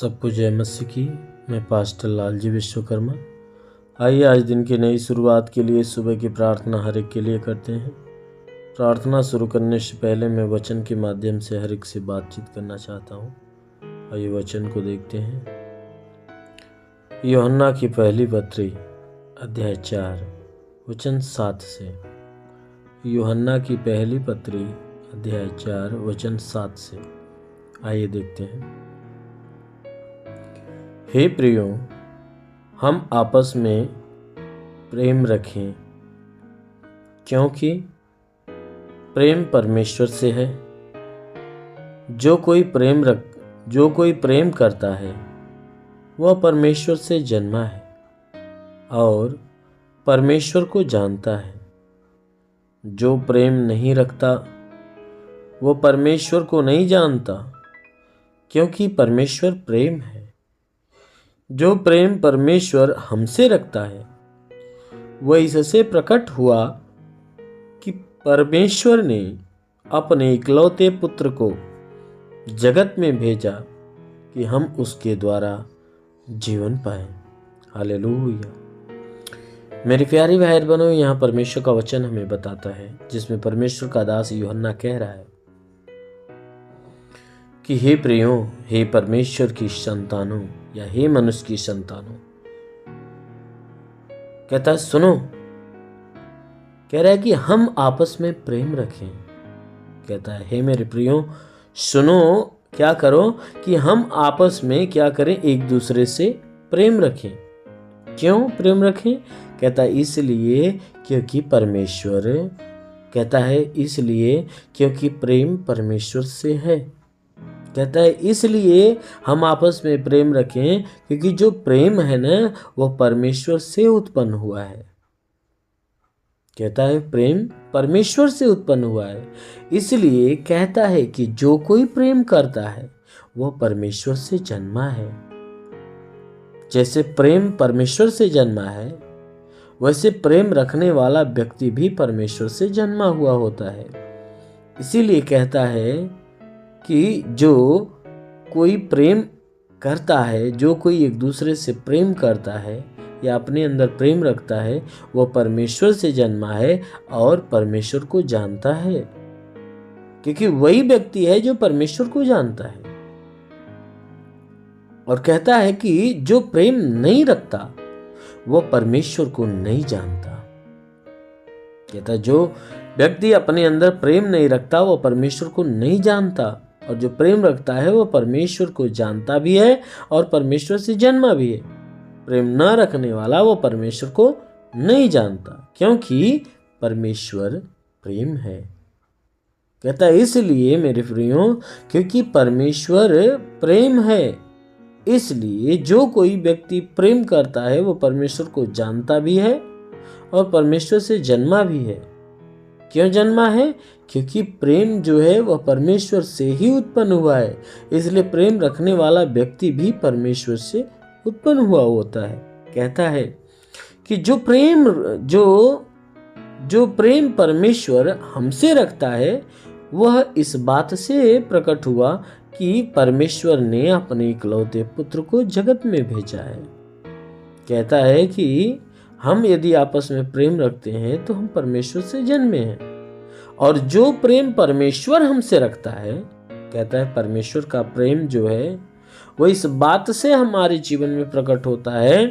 सबको जय मसीह की। मैं पास्टर लालजी विश्वकर्मा। आइए आज दिन की नई शुरुआत के लिए सुबह की प्रार्थना हर एक के लिए करते हैं। प्रार्थना शुरू करने से पहले मैं वचन के माध्यम से हर एक से बातचीत करना चाहता हूँ। आइए वचन को देखते हैं। यूहन्ना की पहली पत्री अध्याय 4 वचन 7 से। यूहन्ना की पहली पत्री अध्याय 4 वचन 7 से। आइए देखते हैं। हे प्रियो, हम आपस में प्रेम रखें, क्योंकि प्रेम परमेश्वर से है। जो कोई प्रेम करता है वह परमेश्वर से जन्मा है और परमेश्वर को जानता है। जो प्रेम नहीं रखता वो परमेश्वर को नहीं जानता, क्योंकि परमेश्वर प्रेम है। जो प्रेम परमेश्वर हमसे रखता है वह इससे प्रकट हुआ कि परमेश्वर ने अपने इकलौते पुत्र को जगत में भेजा कि हम उसके द्वारा जीवन पाएं। हालेलुया। मेरी प्यारी भाई बहनों, यहाँ परमेश्वर का वचन हमें बताता है, जिसमें परमेश्वर का दास यूहन्ना कह रहा है कि हे प्रियो, हे परमेश्वर की संतानों या हे मनुष्य की संतानों, कहता है सुनो, कह रहा है कि हम आपस में प्रेम रखें। कहता है हे मेरे प्रियो सुनो, क्या करो कि हम आपस में क्या करें, एक दूसरे से प्रेम रखें। क्यों प्रेम रखें? कहता है इसलिए क्योंकि परमेश्वर, कहता है इसलिए क्योंकि प्रेम परमेश्वर से है। कहता है इसलिए हम आपस में प्रेम रखें, क्योंकि जो प्रेम है ना वो परमेश्वर से उत्पन्न हुआ है। कहता है प्रेम परमेश्वर से उत्पन्न हुआ है। इसलिए कहता है कि जो कोई प्रेम करता है वह परमेश्वर से जन्मा है। जैसे प्रेम परमेश्वर से जन्मा है, वैसे प्रेम रखने वाला व्यक्ति भी परमेश्वर से जन्मा हुआ होता है। इसीलिए कहता है कि जो कोई प्रेम करता है, जो कोई एक दूसरे से प्रेम करता है या अपने अंदर प्रेम रखता है, वह परमेश्वर से जन्मा है और परमेश्वर को जानता है, क्योंकि वही व्यक्ति है जो परमेश्वर को जानता है। और कहता है कि जो प्रेम नहीं रखता वह परमेश्वर को नहीं जानता। कहता जो व्यक्ति अपने अंदर प्रेम नहीं रखता वह परमेश्वर को नहीं जानता, और जो प्रेम रखता है वह परमेश्वर को जानता भी है और परमेश्वर से जन्मा भी है। प्रेम न रखने वाला वो परमेश्वर को नहीं जानता, क्योंकि परमेश्वर प्रेम है। कहता है इसलिए मेरे प्रियो, क्योंकि परमेश्वर प्रेम है, इसलिए जो कोई व्यक्ति प्रेम करता है वो परमेश्वर को जानता भी है और परमेश्वर से जन्मा भी है। क्यों जन्मा है? क्योंकि प्रेम जो है वह परमेश्वर से ही उत्पन्न हुआ है। इसलिए प्रेम रखने वाला व्यक्ति भी परमेश्वर से उत्पन्न हुआ होता है। कहता है कि जो प्रेम परमेश्वर हमसे रखता है वह इस बात से प्रकट हुआ कि परमेश्वर ने अपने इकलौते पुत्र को जगत में भेजा है। कहता है कि हम यदि आपस में प्रेम रखते हैं तो हम परमेश्वर से जन्मे हैं, और जो प्रेम परमेश्वर हमसे रखता है, कहता है परमेश्वर का प्रेम जो है वो इस बात से हमारे जीवन में प्रकट होता है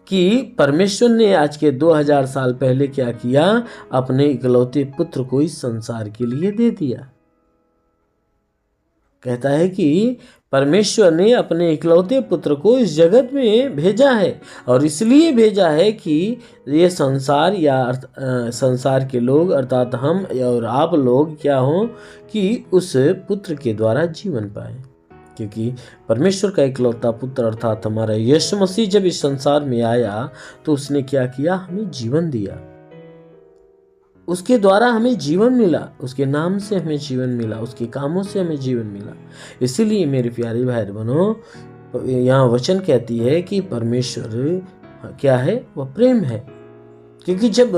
कि परमेश्वर ने आज के 2000 साल पहले क्या किया, अपने इकलौते पुत्र को इस संसार के लिए दे दिया। कहता है कि परमेश्वर ने अपने इकलौते पुत्र को इस जगत में भेजा है, और इसलिए भेजा है कि ये संसार या संसार के लोग अर्थात हम और आप लोग क्या हों कि उस पुत्र के द्वारा जीवन पाएं। क्योंकि परमेश्वर का इकलौता पुत्र अर्थात हमारा यीशु मसीह जब इस संसार में आया तो उसने क्या किया, हमें जीवन दिया। उसके द्वारा हमें जीवन मिला, उसके नाम से हमें जीवन मिला, उसके कामों से हमें जीवन मिला। इसीलिए मेरे प्यारे भाई बहनों, यहाँ वचन कहती है कि परमेश्वर क्या है, वह प्रेम है। क्योंकि जब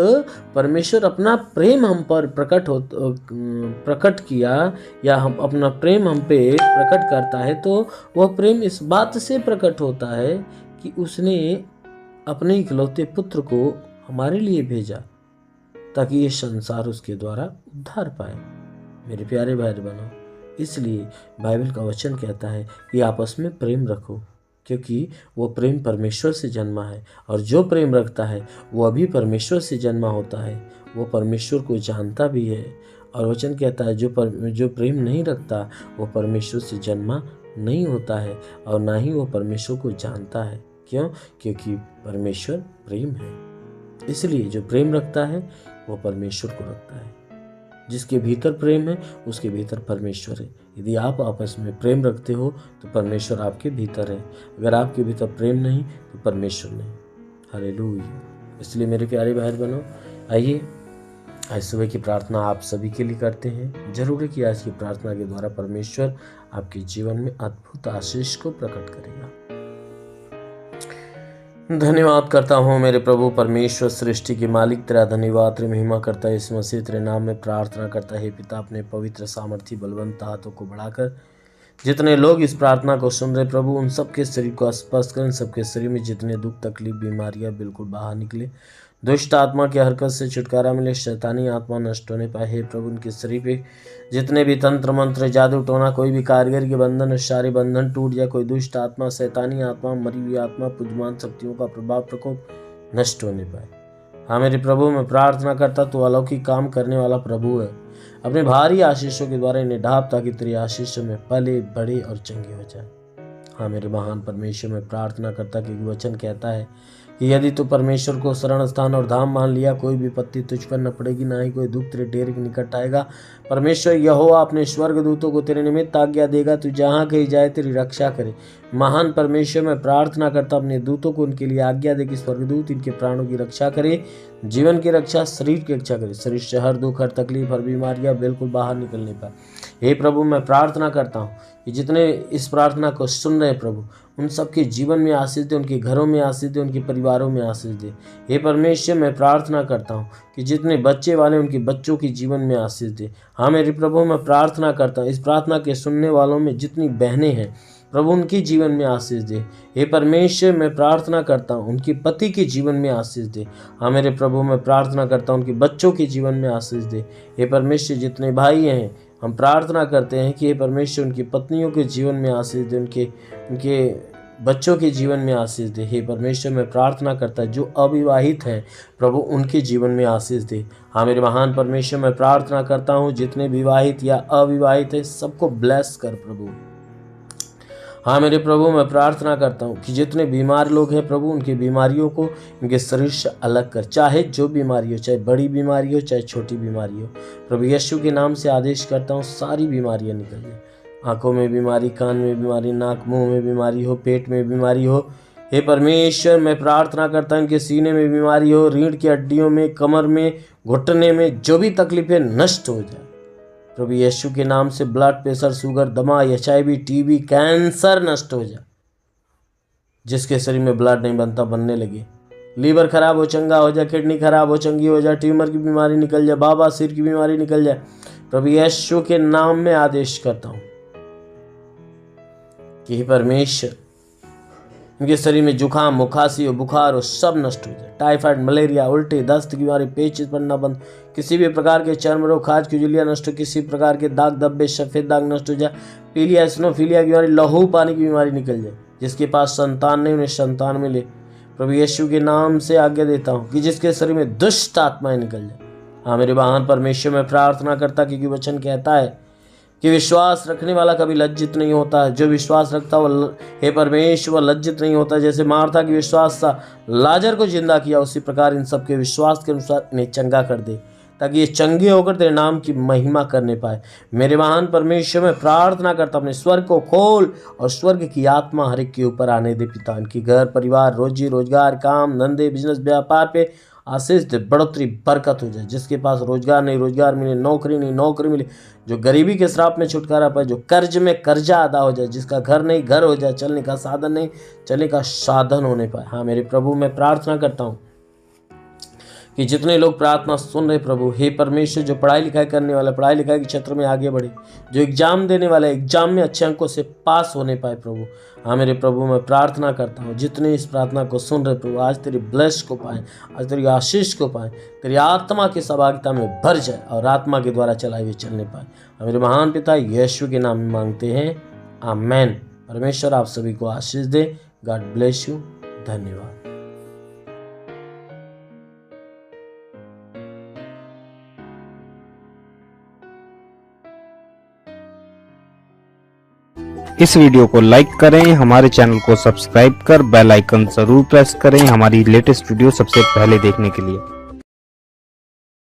परमेश्वर अपना प्रेम हम पर प्रकट किया या हम अपना प्रेम हम पे प्रकट करता है, तो वह प्रेम इस बात से प्रकट होता है कि उसने अपने इकलौते पुत्र को हमारे लिए भेजा ताकि ये संसार उसके द्वारा उद्धार पाए। मेरे प्यारे भाई बहनों, इसलिए बाइबल का वचन कहता है कि आपस में प्रेम रखो, क्योंकि वो प्रेम परमेश्वर से जन्मा है, और जो प्रेम रखता है वो अभी परमेश्वर से जन्मा होता है, वो परमेश्वर को जानता भी है। और वचन कहता है जो प्रेम नहीं रखता वो परमेश्वर से जन्मा नहीं होता है, और ना ही वो परमेश्वर को जानता है। क्यों? क्योंकि परमेश्वर प्रेम है। इसलिए जो प्रेम रखता है वो परमेश्वर को रखता है। जिसके भीतर प्रेम है उसके भीतर परमेश्वर है। यदि आप आपस में प्रेम रखते हो तो परमेश्वर आपके भीतर है। अगर आपके भीतर प्रेम नहीं तो परमेश्वर नहीं। हालेलुया। इसलिए मेरे प्यारे भाई बहनों, आइए आज सुबह की प्रार्थना आप सभी के लिए करते हैं। जरूर है कि आज की प्रार्थना के द्वारा परमेश्वर आपके जीवन में अद्भुत आशीष को प्रकट करेगा। धन्यवाद करता हूँ मेरे प्रभु परमेश्वर, सृष्टि के मालिक, तेरा धन्यवाद, तेरी महिमा करता है। इस मसीह तेरे नाम में प्रार्थना करता है पिता, अपने पवित्र सामर्थी बलवंत हाथों को बढ़ाकर जितने लोग इस प्रार्थना को सुन रहे प्रभु, उन सबके शरीर को स्पर्श करें। सबके शरीर में जितने दुख तकलीफ बीमारियां बिल्कुल बाहर निकले, दुष्ट आत्मा की हरकत से छुटकारा मिले, शैतानी आत्मा नष्ट होने पाए। हे प्रभु, उनके शरीर पे जितने भी तंत्र मंत्र जादू टोना, कोई भी कारीगर के बंधन, सारे बंधन टूट जाए। कोई दुष्ट आत्मा, शैतानी आत्मा, मरी हुई आत्मा, पुजमान शक्तियों का प्रभाव प्रकोप नष्ट होने पाए। हाँ मेरे प्रभु, मैं प्रार्थना करता तो अलौकिक काम करने वाला प्रभु है। अपने भारी आशीषों के द्वारा इन्हें ढाप ताकि तेरी आशीषों में पले बड़े और चंगे हो जाए। हाँ मेरे महान परमेश्वर, मैं प्रार्थना करता क्योंकि वचन कहता है कि यदि तू परमेश्वर को शरण स्थान और धाम मान लिया, कोई विपत्ति तुझ पर न पड़ेगी, ना ही कोई दुख तेरे डेरे के निकट आएगा। परमेश्वर यहोवा अपने स्वर्ग दूतों को तेरे निमित्त आज्ञा देगा, तू जहाँ कहीं जाए तेरी रक्षा करे। महान परमेश्वर, मैं प्रार्थना करता अपने दूतों को उनके लिए आज्ञा दे कि स्वर्गदूत इनके प्राणों की रक्षा करे, जीवन की रक्षा, शरीर की रक्षा करे। शरीर से हर दुख, हर तकलीफ, हर बीमारियां बिल्कुल बाहर निकलने पाए। हे प्रभु, मैं प्रार्थना करता हूँ कि जितने इस प्रार्थना को सुन रहे प्रभु, उन सबके जीवन में आशीष दे, उनके घरों में आशीष दे, उनके परिवारों में आशीष दे। हे परमेश्वर, मैं प्रार्थना करता हूँ कि जितने बच्चे वाले उनके बच्चों के जीवन में आशीष दे। हाँ मेरे प्रभु, मैं प्रार्थना करता हूँ इस प्रार्थना के सुनने वालों में जितनी बहनें हैं प्रभु, उनके जीवन में आशीष दे। हे परमेश्वर, मैं प्रार्थना करता हूँ उनके पति के जीवन में आशीष दे। हाँ मेरे प्रभु, मैं प्रार्थना करता हूँ उनके बच्चों के जीवन में आशीष दे। हे परमेश्वर, जितने भाई हैं हम प्रार्थना करते हैं कि हे परमेश्वर उनकी पत्नियों के जीवन में आशीष दे, उनके बच्चों के जीवन में आशीष दे। हे परमेश्वर, मैं प्रार्थना करता जो अविवाहित हैं प्रभु, उनके जीवन में आशीष दे। हाँ मेरे महान परमेश्वर, मैं प्रार्थना करता हूँ जितने विवाहित या अविवाहित हैं सबको ब्लेस कर प्रभु। हाँ मेरे प्रभु, मैं प्रार्थना करता हूँ कि जितने बीमार लोग हैं प्रभु, उनकी बीमारियों को इनके शरीर से अलग कर, चाहे जो बीमारी हो, चाहे बड़ी बीमारी हो, चाहे छोटी बीमारी हो। प्रभु यीशु के नाम से आदेश करता हूँ सारी बीमारियाँ निकल जाए। आंखों में बीमारी, कान में बीमारी, नाक मुंह में बीमारी हो, पेट में बीमारी हो। हे परमेश्वर, मैं प्रार्थना करता हूँ कि सीने में बीमारी हो, रीढ़ की हड्डियों में, कमर में, घुटने में जो भी तकलीफें नष्ट हो जाए प्रभु यीशु के नाम से। ब्लड प्रेशर, शुगर, दमा, HIV, TB, कैंसर नष्ट हो जाए। जिसके शरीर में ब्लड नहीं बनता बनने लगे, लीवर खराब हो चंगा हो जाए, किडनी खराब हो चंगी हो जाए, ट्यूमर की बीमारी निकल जाए, बाबा सिर की बीमारी निकल जाए। प्रभु यीशु के नाम में आदेश करता हूँ कि परमेश्वर उनके शरीर में जुकाम, मुखासी हो, बुखार हो, सब नष्ट हो जाए। टाइफाइड, मलेरिया, उल्टी, दस्त की बीमारी, पेचिश पड़ना बंद, किसी भी प्रकार के चर्म रोग, खाज की झुर्रियाँ नष्ट हो, किसी प्रकार के दाग धब्बे, सफ़ेद दाग नष्ट हो जाए। पीलिया, एसिनोफीलिया की बीमारी, लहू पानी की बीमारी निकल जाए। जिसके पास संतान नहीं उन्हें संतान मिले। प्रभु यीशु के नाम से आज्ञा देता हूँ कि जिसके शरीर में दुष्ट आत्माएं निकल जाए। हाँ मेरे महान परमेश्वर, मैं प्रार्थना करता क्योंकि वचन कहता है कि विश्वास रखने वाला कभी लज्जित नहीं होता। जो विश्वास रखता वो हे परमेश्वर लज्जित नहीं होता। जैसे मार्था की विश्वास था लाजर को जिंदा किया, उसी प्रकार इन सबके विश्वास के अनुसार इन्हें चंगा कर दे, ताकि ये चंगे होकर तेरे नाम की महिमा करने पाए। मेरे महान परमेश्वर, मैं प्रार्थना करता अपने स्वर्ग को खोल और स्वर्ग की आत्मा हर एक के ऊपर आने दे पिता। इनकी घर परिवार, रोजी रोजगार, काम धंधे, बिजनेस, व्यापार पे आशीष दे, बढ़ोतरी बरकत हो जाए। जिसके पास रोजगार नहीं रोजगार मिले, नौकरी नहीं नौकरी मिले, जो गरीबी के श्राप में छुटकारा पाए, जो कर्ज में कर्जा अदा हो जाए, जिसका घर नहीं घर हो जाए, चलने का साधन नहीं चलने का साधन होने पाए। हाँ मेरे प्रभु, मैं प्रार्थना करता हूँ कि जितने लोग प्रार्थना सुन रहे प्रभु, हे परमेश्वर, जो पढ़ाई लिखाई करने वाला पढ़ाई लिखाई के क्षेत्र में आगे बढ़े, जो एग्जाम देने वाला एग्जाम में अच्छे अंकों से पास होने पाए प्रभु। हाँ मेरे प्रभु, मैं प्रार्थना करता हूँ जितने इस प्रार्थना को सुन रहे प्रभु, आज तेरी ब्लेस को पाएं, आज तेरी आशीष को पाएं, तेरी आत्मा की सहभागिता में भर जाए और आत्मा के द्वारा चलाए हुए चलने पाए। मेरे महान पिता यीशु के नाम में मांगते हैं, आमेन। परमेश्वर आप सभी को आशीष दे। God bless you. धन्यवाद। इस वीडियो को लाइक करें, हमारे चैनल को सब्सक्राइब कर बेल आइकन जरूर प्रेस करें हमारी लेटेस्ट वीडियो सबसे पहले देखने के लिए।